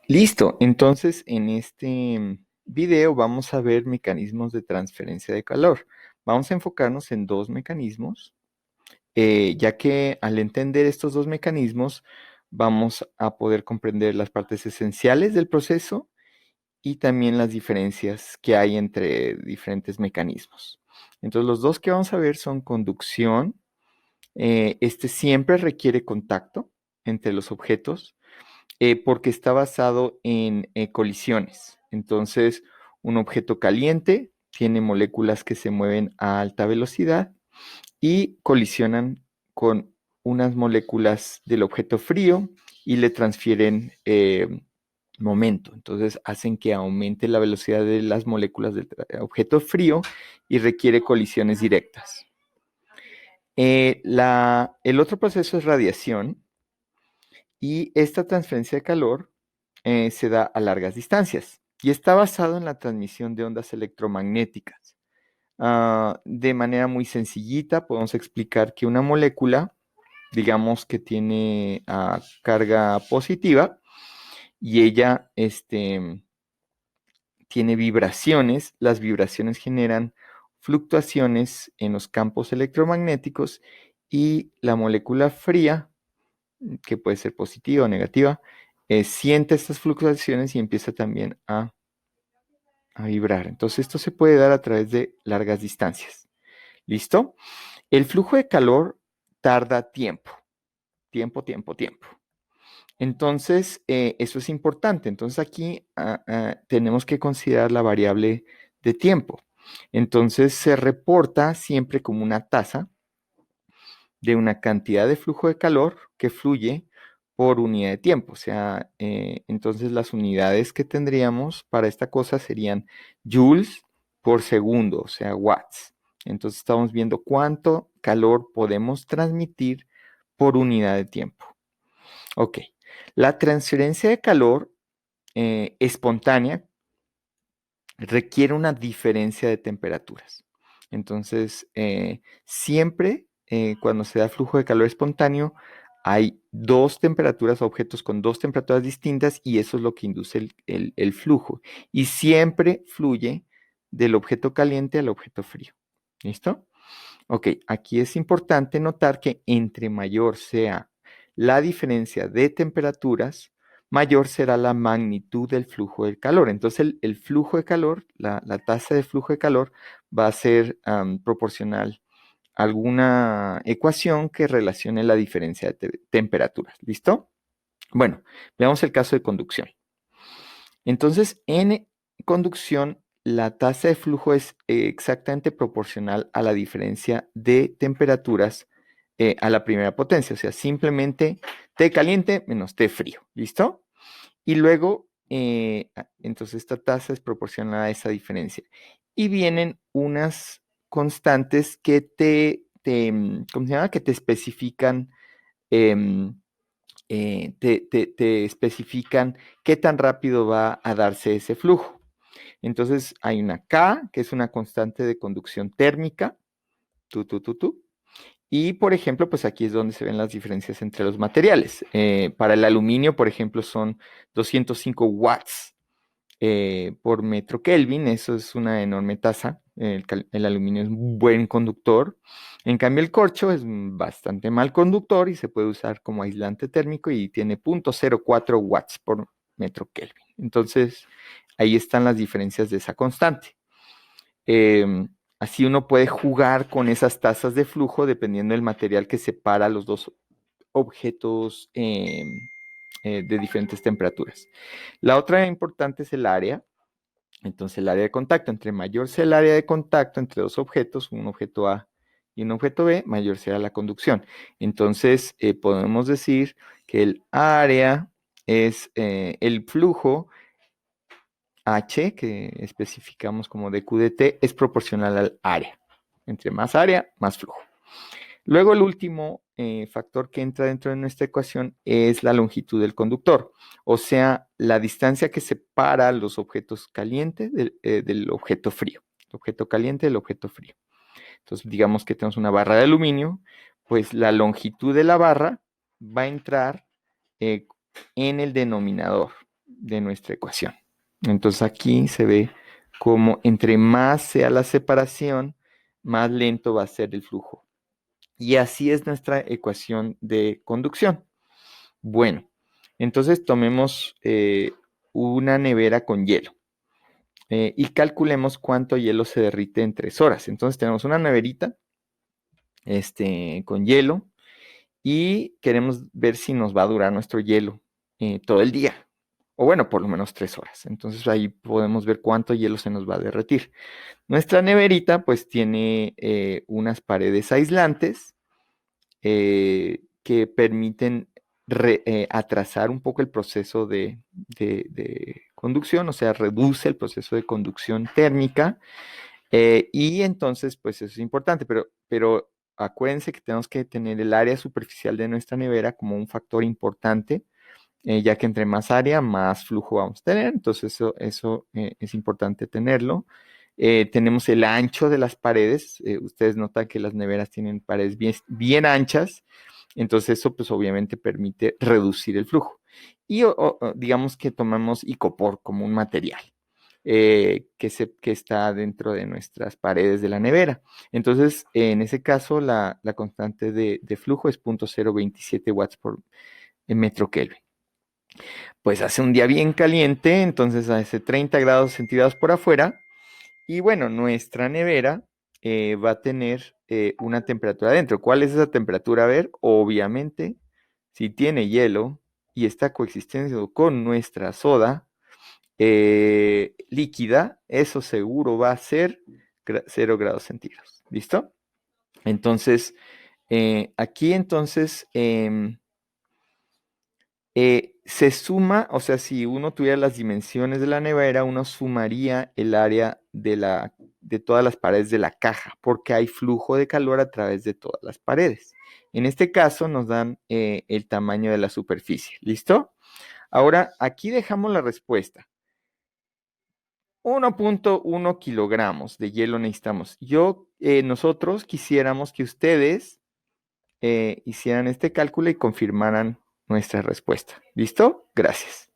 Listo, entonces en este video vamos a ver mecanismos de transferencia de calor. Vamos a enfocarnos en dos mecanismos, ya que al entender estos dos mecanismos vamos a poder comprender las partes esenciales del proceso y también las diferencias que hay entre diferentes mecanismos. Entonces los dos que vamos a ver son conducción. Este siempre requiere contacto entre los objetos porque está basado en colisiones. Entonces, un objeto caliente tiene moléculas que se mueven a alta velocidad y colisionan con unas moléculas del objeto frío y le transfieren momento. Entonces, hacen que aumente la velocidad de las moléculas del objeto frío y requiere colisiones directas. El otro proceso es radiación y esta transferencia de calor se da a largas distancias y está basado en la transmisión de ondas electromagnéticas. De manera muy sencillita podemos explicar que una molécula, digamos que tiene carga positiva y ella tiene vibraciones. Las vibraciones generan fluctuaciones en los campos electromagnéticos y la molécula fría, que puede ser positiva o negativa, siente estas fluctuaciones y empieza también a vibrar. Entonces esto se puede dar a través de largas distancias. ¿Listo? El flujo de calor tarda tiempo, tiempo. Entonces, eso es importante. Entonces aquí tenemos que considerar la variable de tiempo. Entonces se reporta siempre como una tasa de una cantidad de flujo de calor que fluye por unidad de tiempo. O sea, entonces las unidades que tendríamos para esta cosa serían joules por segundo, o sea, watts. Entonces estamos viendo cuánto calor podemos transmitir por unidad de tiempo. Ok, la transferencia de calor espontánea requiere una diferencia de temperaturas. Entonces, siempre cuando se da flujo de calor espontáneo, hay dos temperaturas, objetos con dos temperaturas distintas, y eso es lo que induce el flujo. Y siempre fluye del objeto caliente al objeto frío. ¿Listo? Ok, aquí es importante notar que entre mayor sea la diferencia de temperaturas, mayor será la magnitud del flujo del calor. Entonces el flujo de calor, la tasa de flujo de calor va a ser proporcional a alguna ecuación que relacione la diferencia de temperaturas. ¿Listo? Bueno, veamos el caso de conducción. Entonces, en conducción, la tasa de flujo es exactamente proporcional a la diferencia de temperaturas a la primera potencia, o sea, simplemente T caliente menos T frío, ¿listo? Y luego, entonces esta tasa es proporcional a esa diferencia. Y vienen unas constantes que ¿cómo se llama? Que te especifican em, te especifican qué tan rápido va a darse ese flujo. Entonces hay una K, que es una constante de conducción térmica, tú. Y por ejemplo, pues aquí es donde se ven las diferencias entre los materiales. Para el aluminio, por ejemplo, son 205 watts por metro Kelvin. Eso es una enorme tasa. El aluminio es un buen conductor. En cambio, el corcho es bastante mal conductor y se puede usar como aislante térmico y tiene 0.04 watts por metro Kelvin. Entonces, ahí están las diferencias de esa constante. Así uno puede jugar con esas tasas de flujo dependiendo del material que separa los dos objetos de diferentes temperaturas. La otra importante es el área. Entonces, el área de contacto, entre mayor sea el área de contacto entre dos objetos, un objeto A y un objeto B, mayor será la conducción. Entonces, podemos decir que el área es el flujo H, que especificamos como dQ de T, es proporcional al área. Entre más área, más flujo. Luego el último factor que entra dentro de nuestra ecuación es la longitud del conductor, o sea, la distancia que separa los objetos calientes del objeto frío, el objeto caliente del objeto frío. Entonces, digamos que tenemos una barra de aluminio, pues la longitud de la barra va a entrar en el denominador. de nuestra ecuación. Entonces aquí se ve como entre más sea la separación, más lento va a ser el flujo. Y así es nuestra ecuación de conducción. Bueno, entonces tomemos una nevera con hielo y calculemos cuánto hielo se derrite en 3 horas. Entonces tenemos una neverita con hielo y queremos ver si nos va a durar nuestro hielo todo el día. O bueno, por lo menos 3 horas. Entonces ahí podemos ver cuánto hielo se nos va a derretir. Nuestra neverita pues tiene unas paredes aislantes que permiten atrasar un poco el proceso de conducción, o sea, reduce el proceso de conducción térmica y entonces pues eso es importante, pero acuérdense que tenemos que tener el área superficial de nuestra nevera como un factor importante, ya que entre más área, más flujo vamos a tener, entonces eso es importante tenerlo. Tenemos el ancho de las paredes, ustedes notan que las neveras tienen paredes bien anchas, entonces eso pues obviamente permite reducir el flujo. Y digamos que tomamos icopor como un material que está dentro de nuestras paredes de la nevera. Entonces, en ese caso, la constante de flujo es 0.027 watts por metro Kelvin. Pues hace un día bien caliente, entonces hace 30 grados centígrados por afuera. Y bueno, nuestra nevera va a tener una temperatura adentro. ¿Cuál es esa temperatura? A ver, obviamente, si tiene hielo y está coexistiendo con nuestra soda líquida, eso seguro va a ser 0 grados centígrados. ¿Listo? Entonces, aquí entonces se suma, o sea, si uno tuviera las dimensiones de la nevera, uno sumaría el área de todas las paredes de la caja, porque hay flujo de calor a través de todas las paredes. En este caso nos dan el tamaño de la superficie. ¿Listo? Ahora, aquí dejamos la respuesta. 1.1 kilogramos de hielo necesitamos. Nosotros quisiéramos que ustedes hicieran este cálculo y confirmaran nuestra respuesta. ¿Listo? Gracias.